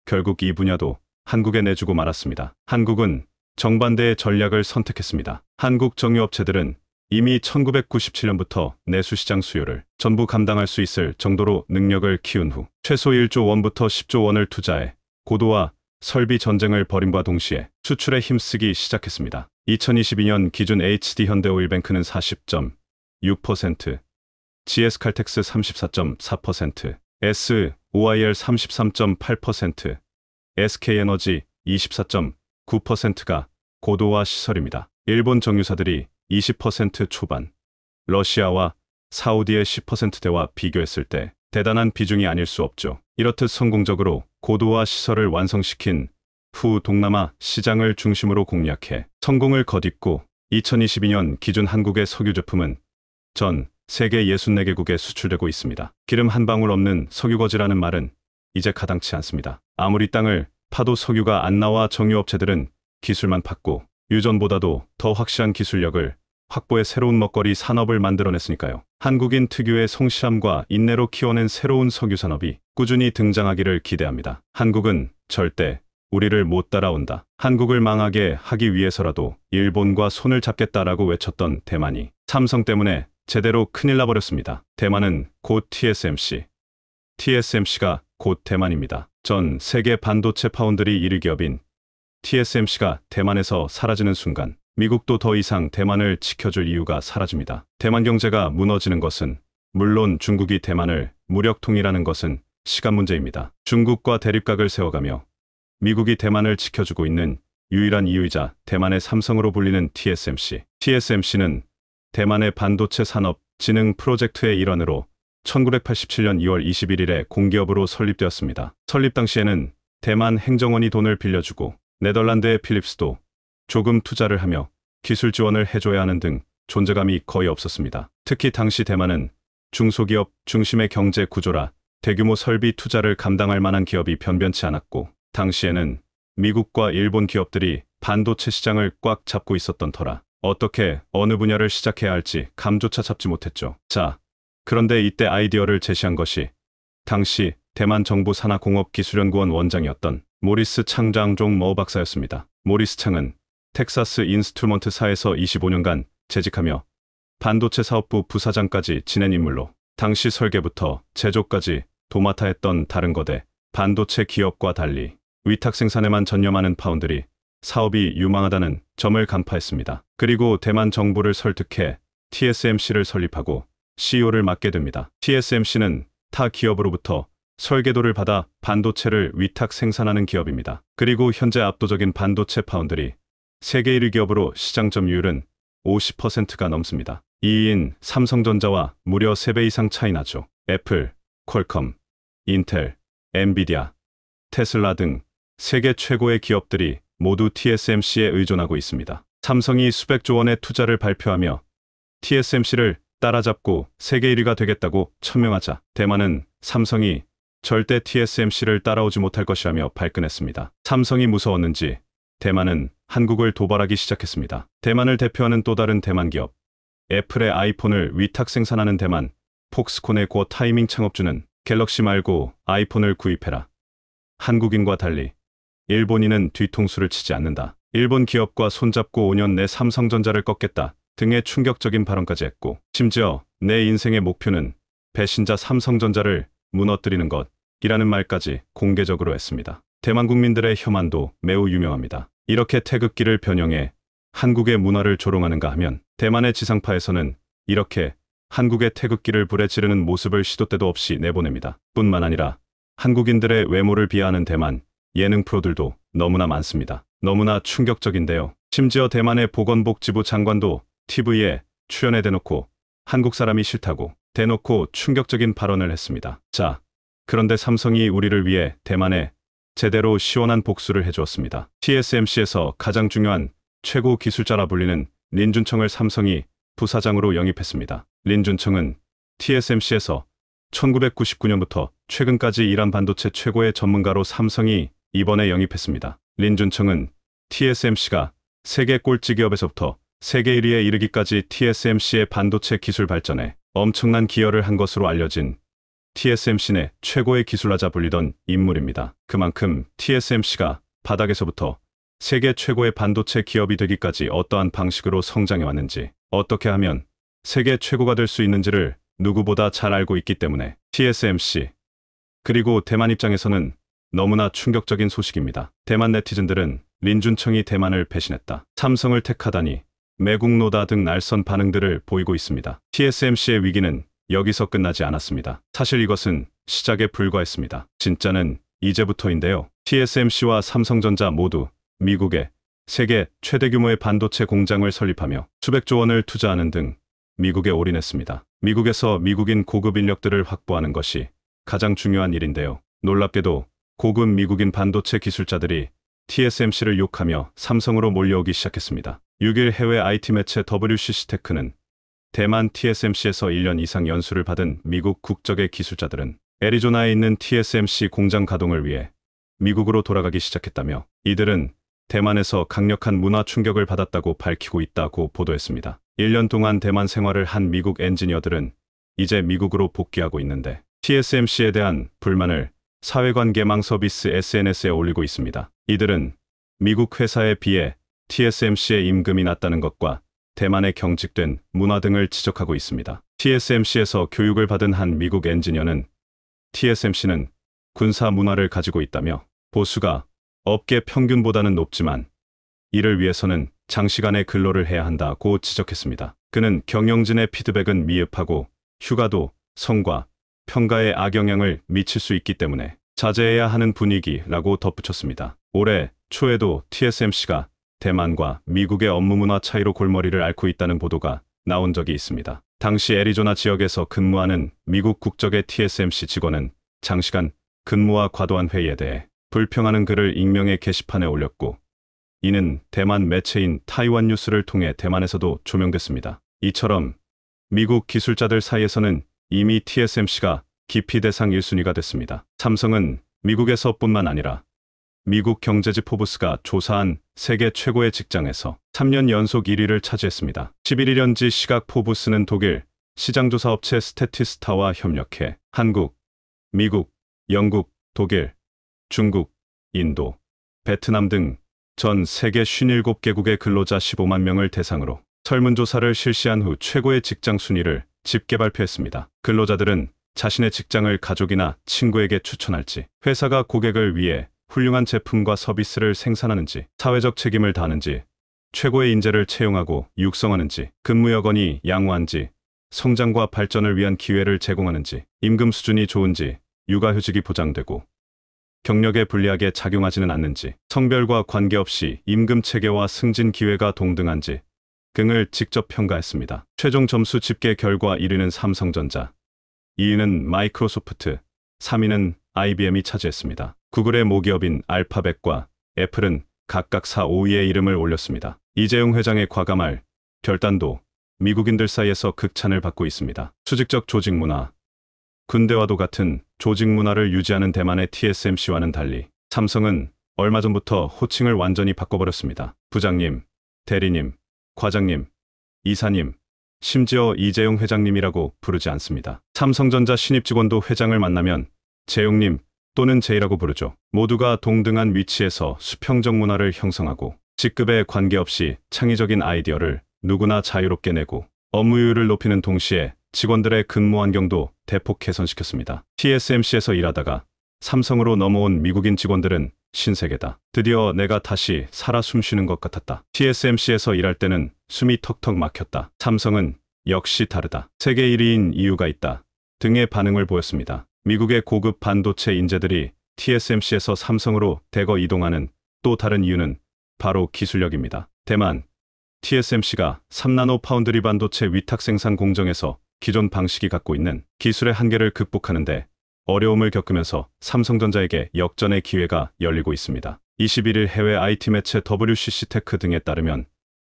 A: 결국 이 분야도 한국에 내주고 말았습니다. 한국은 정반대의 전략을 선택했습니다. 한국 정유업체들은 이미 1997년부터 내수시장 수요를 전부 감당할 수 있을 정도로 능력을 키운 후 최소 1조 원부터 10조 원을 투자해 고도화 설비 전쟁을 벌임과 동시에 수출에 힘쓰기 시작했습니다. 2022년 기준 HD 현대오일뱅크는 40.6%, GS칼텍스 34.4%, SOIL 33.8%, SK에너지 24.9%가 고도화 시설입니다. 일본 정유사들이 20% 초반, 러시아와 사우디의 10%대와 비교했을 때 대단한 비중이 아닐 수 없죠. 이렇듯 성공적으로 고도화 시설을 완성시킨 후 동남아 시장을 중심으로 공략해 성공을 거듭고 2022년 기준 한국의 석유 제품은 전 세계 64개국에 수출되고 있습니다. 기름 한 방울 없는 석유거지라는 말은 이제 가당치 않습니다. 아무리 땅을 파도 석유가 안 나와 정유업체들은 기술만 팠고 유전보다도 더 확실한 기술력을 확보해 새로운 먹거리 산업을 만들어냈으니까요. 한국인 특유의 성실함과 인내로 키워낸 새로운 석유 산업이 꾸준히 등장하기를 기대합니다. 한국은 절대 우리를 못 따라온다. 한국을 망하게 하기 위해서라도 일본과 손을 잡겠다라고 외쳤던 대만이 삼성 때문에 제대로 큰일 나버렸습니다. 대만은 곧 TSMC, TSMC가 곧 대만입니다. 전 세계 반도체 파운드리 1위 기업인 TSMC가 대만에서 사라지는 순간 미국도 더 이상 대만을 지켜줄 이유가 사라집니다. 대만 경제가 무너지는 것은 물론 중국이 대만을 무력 통일하는 것은 시간 문제입니다. 중국과 대립각을 세워가며 미국이 대만을 지켜주고 있는 유일한 이유이자 대만의 삼성으로 불리는 TSMC. TSMC는 대만의 반도체 산업 진흥 프로젝트의 일환으로 1987년 2월 21일에 공기업으로 설립되었습니다. 설립 당시에는 대만 행정원이 돈을 빌려주고 네덜란드의 필립스도 조금 투자를 하며 기술 지원을 해줘야 하는 등 존재감이 거의 없었습니다. 특히 당시 대만은 중소기업 중심의 경제 구조라 대규모 설비 투자를 감당할 만한 기업이 변변치 않았고 당시에는 미국과 일본 기업들이 반도체 시장을 꽉 잡고 있었던 터라 어떻게 어느 분야를 시작해야 할지 감조차 잡지 못했죠. 자, 그런데 이때 아이디어를 제시한 것이 당시 대만 정부 산하공업기술연구원 원장이었던 모리스 창장종 머 박사였습니다. 모리스 창은 텍사스 인스트루먼트사에서 25년간 재직하며 반도체 사업부 부사장까지 지낸 인물로 당시 설계부터 제조까지 도맡아 했던 다른 거대 반도체 기업과 달리 위탁 생산에만 전념하는 파운드리 사업이 유망하다는 점을 간파했습니다. 그리고 대만 정부를 설득해 TSMC를 설립하고 CEO를 맡게 됩니다. TSMC는 타 기업으로부터 설계도를 받아 반도체를 위탁 생산하는 기업입니다. 그리고 현재 압도적인 반도체 파운드리 세계 1위 기업으로 시장 점유율은 50%가 넘습니다. 2위인 삼성전자와 무려 3배 이상 차이 나죠. 애플, 퀄컴, 인텔, 엔비디아, 테슬라 등 세계 최고의 기업들이 모두 TSMC에 의존하고 있습니다. 삼성이 수백조 원의 투자를 발표하며 TSMC를 따라잡고 세계 1위가 되겠다고 천명하자 대만은 삼성이 절대 TSMC를 따라오지 못할 것이라며 발끈했습니다. 삼성이 무서웠는지 대만은 한국을 도발하기 시작했습니다. 대만을 대표하는 또 다른 대만 기업 애플의 아이폰을 위탁 생산하는 대만 폭스콘의 고 타이밍 창업주는 갤럭시 말고 아이폰을 구입해라. 한국인과 달리 일본인은 뒤통수를 치지 않는다. 일본 기업과 손잡고 5년 내 삼성전자를 꺾겠다 등의 충격적인 발언까지 했고 심지어 내 인생의 목표는 배신자 삼성전자를 무너뜨리는 것이라는 말까지 공개적으로 했습니다. 대만 국민들의 혐한도 매우 유명합니다. 이렇게 태극기를 변형해 한국의 문화를 조롱하는가 하면 대만의 지상파에서는 이렇게 한국의 태극기를 불에 지르는 모습을 시도 때도 없이 내보냅니다. 뿐만 아니라 한국인들의 외모를 비하하는 대만 예능 프로들도 너무나 많습니다. 너무나 충격적인데요. 심지어 대만의 보건복지부 장관도 TV에 출연해 대놓고 한국 사람이 싫다고 대놓고 충격적인 발언을 했습니다. 자, 그런데 삼성이 우리를 위해 대만에 제대로 시원한 복수를 해주었습니다. TSMC에서 가장 중요한 최고 기술자라 불리는 린준청을 삼성이 부사장으로 영입했습니다. 린준청은 TSMC에서 1999년부터 최근까지 일한 반도체 최고의 전문가로 삼성이 이번에 영입했습니다. 린준청은 TSMC가 세계 꼴찌 기업에서부터 세계 1위에 이르기까지 TSMC의 반도체 기술 발전에 엄청난 기여를 한 것으로 알려진 TSMC 내 최고의 기술자자 불리던 인물입니다. 그만큼 TSMC가 바닥에서부터 세계 최고의 반도체 기업이 되기까지 어떠한 방식으로 성장해 왔는지, 어떻게 하면 세계 최고가 될 수 있는지를 누구보다 잘 알고 있기 때문에 TSMC, 그리고 대만 입장에서는 너무나 충격적인 소식입니다. 대만 네티즌들은 린준청이 대만을 배신했다, 삼성을 택하다니, 매국노다 등 날선 반응들을 보이고 있습니다. TSMC의 위기는 여기서 끝나지 않았습니다. 사실 이것은 시작에 불과했습니다. 진짜는 이제부터인데요. TSMC와 삼성전자 모두 미국에 세계 최대 규모의 반도체 공장을 설립하며 수백조 원을 투자하는 등 미국에 올인했습니다. 미국에서 미국인 고급 인력들을 확보하는 것이 가장 중요한 일인데요. 놀랍게도 고급 미국인 반도체 기술자들이 TSMC를 욕하며 삼성으로 몰려오기 시작했습니다. 6일 해외 IT 매체 WCC테크는 대만 TSMC에서 1년 이상 연수를 받은 미국 국적의 기술자들은 애리조나에 있는 TSMC 공장 가동을 위해 미국으로 돌아가기 시작했다며 이들은 대만에서 강력한 문화 충격을 받았다고 밝히고 있다고 보도했습니다. 1년 동안 대만 생활을 한 미국 엔지니어들은 이제 미국으로 복귀하고 있는데 TSMC에 대한 불만을 사회관계망 서비스 SNS에 올리고 있습니다. 이들은 미국 회사에 비해 TSMC의 임금이 낮다는 것과 대만의 경직된 문화 등을 지적하고 있습니다. TSMC에서 교육을 받은 한 미국 엔지니어는 TSMC는 군사 문화를 가지고 있다며 보수가 업계 평균보다는 높지만 이를 위해서는 장시간의 근로를 해야 한다고 지적했습니다. 그는 경영진의 피드백은 미흡하고 휴가도 성과, 평가에 악영향을 미칠 수 있기 때문에 자제해야 하는 분위기라고 덧붙였습니다. 올해 초에도 TSMC가 대만과 미국의 업무 문화 차이로 골머리를 앓고 있다는 보도가 나온 적이 있습니다. 당시 애리조나 지역에서 근무하는 미국 국적의 TSMC 직원은 장시간 근무와 과도한 회의에 대해 불평하는 글을 익명의 게시판에 올렸고 이는 대만 매체인 타이완 뉴스를 통해 대만에서도 조명됐습니다. 이처럼 미국 기술자들 사이에서는 이미 TSMC가 기피 대상 1순위가 됐습니다. 삼성은 미국에서뿐만 아니라 미국 경제지 포브스가 조사한 세계 최고의 직장에서 3년 연속 1위를 차지했습니다. 11일 현지 시각 포브스는 독일 시장조사업체 스태티스타와 협력해 한국, 미국, 영국, 독일, 중국, 인도, 베트남 등 전 세계 57개국의 근로자 15만 명을 대상으로 설문조사를 실시한 후 최고의 직장 순위를 집계 발표했습니다. 근로자들은 자신의 직장을 가족이나 친구에게 추천할지, 회사가 고객을 위해 훌륭한 제품과 서비스를 생산하는지, 사회적 책임을 다하는지, 최고의 인재를 채용하고 육성하는지, 근무 여건이 양호한지, 성장과 발전을 위한 기회를 제공하는지, 임금 수준이 좋은지, 육아휴직이 보장되고 경력에 불리하게 작용하지는 않는지, 성별과 관계없이 임금 체계와 승진 기회가 동등한지 등을 직접 평가했습니다. 최종 점수 집계 결과 1위는 삼성전자, 2위는 마이크로소프트, 3위는 IBM이 차지했습니다. 구글의 모기업인 알파벳과 애플은 각각 4, 5위의 이름을 올렸습니다. 이재용 회장의 과감할 결단도 미국인들 사이에서 극찬을 받고 있습니다. 수직적 조직 문화, 군대와도 같은 조직 문화를 유지하는 대만의 TSMC와는 달리 삼성은 얼마 전부터 호칭을 완전히 바꿔버렸습니다. 부장님, 대리님, 과장님, 이사님, 심지어 이재용 회장님이라고 부르지 않습니다. 삼성전자 신입 직원도 회장을 만나면 재용님 또는 제이라고 부르죠. 모두가 동등한 위치에서 수평적 문화를 형성하고 직급에 관계없이 창의적인 아이디어를 누구나 자유롭게 내고 업무효율을 높이는 동시에 직원들의 근무 환경도 대폭 개선시켰습니다. TSMC에서 일하다가 삼성으로 넘어온 미국인 직원들은 신세계다. 드디어 내가 다시 살아 숨쉬는 것 같았다. TSMC에서 일할 때는 숨이 턱턱 막혔다. 삼성은 역시 다르다. 세계 1위인 이유가 있다. 등의 반응을 보였습니다. 미국의 고급 반도체 인재들이 TSMC에서 삼성으로 대거 이동하는 또 다른 이유는 바로 기술력입니다. 대만 TSMC가 3나노 파운드리 반도체 위탁 생산 공정에서 기존 방식이 갖고 있는 기술의 한계를 극복하는데 어려움을 겪으면서 삼성전자에게 역전의 기회가 열리고 있습니다. 21일 해외 IT 매체 WCC 테크 등에 따르면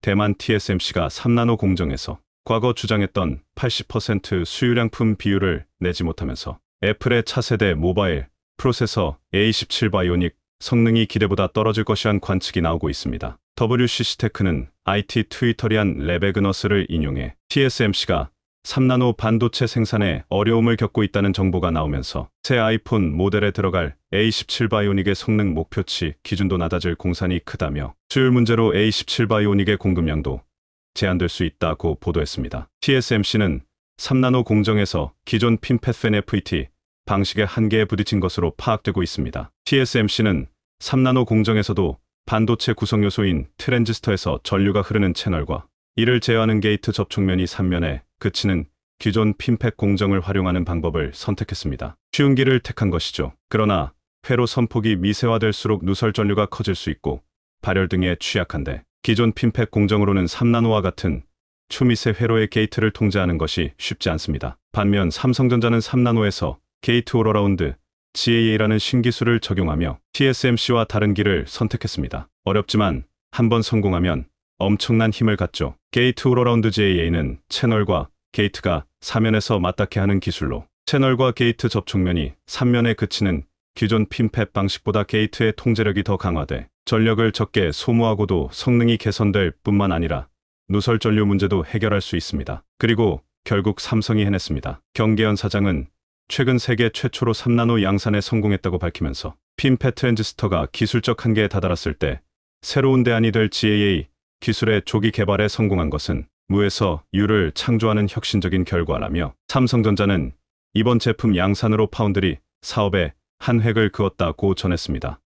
A: 대만 TSMC가 3나노 공정에서 과거 주장했던 80% 수율량품 비율을 내지 못하면서 애플의 차세대 모바일 프로세서 A17 바이오닉 성능이 기대보다 떨어질 것이란 관측이 나오고 있습니다. WCC 테크는 IT 트위터리안 레베그너스를 인용해 TSMC가 3나노 반도체 생산에 어려움을 겪고 있다는 정보가 나오면서 새 아이폰 모델에 들어갈 A17 바이오닉의 성능 목표치 기준도 낮아질 공산이 크다며 수율 문제로 A17 바이오닉의 공급량도 제한될 수 있다고 보도했습니다. TSMC는 3나노 공정에서 기존 핀펫-팬 FET 방식의 한계에 부딪힌 것으로 파악되고 있습니다. TSMC는 3나노 공정에서도 반도체 구성 요소인 트랜지스터에서 전류가 흐르는 채널과 이를 제어하는 게이트 접촉면이 3면에 그치는 기존 핀펫 공정을 활용하는 방법을 선택했습니다. 쉬운 길을 택한 것이죠. 그러나 회로 선폭이 미세화될수록 누설 전류가 커질 수 있고 발열 등에 취약한데 기존 핀펫 공정으로는 3나노와 같은 초미세 회로의 게이트를 통제하는 것이 쉽지 않습니다. 반면 삼성전자는 3나노에서 게이트 올어라운드 GAA라는 신기술을 적용하며 TSMC와 다른 길을 선택했습니다. 어렵지만 한번 성공하면 엄청난 힘을 갖죠. 게이트 올어라운드 GAA는 채널과 게이트가 사면에서 맞닿게 하는 기술로 채널과 게이트 접촉면이 3면에 그치는 기존 핀펫 방식보다 게이트의 통제력이 더 강화돼 전력을 적게 소모하고도 성능이 개선될 뿐만 아니라 누설 전류 문제도 해결할 수 있습니다. 그리고 결국 삼성이 해냈습니다. 경계현 사장은 최근 세계 최초로 3나노 양산에 성공했다고 밝히면서 핀펫 트랜지스터가 기술적 한계에 다다랐을 때 새로운 대안이 될 GAA 기술의 조기 개발에 성공한 것은 무에서 유를 창조하는 혁신적인 결과라며 삼성전자는 이번 제품 양산으로 파운드리 사업에 한 획을 그었다고 전했습니다.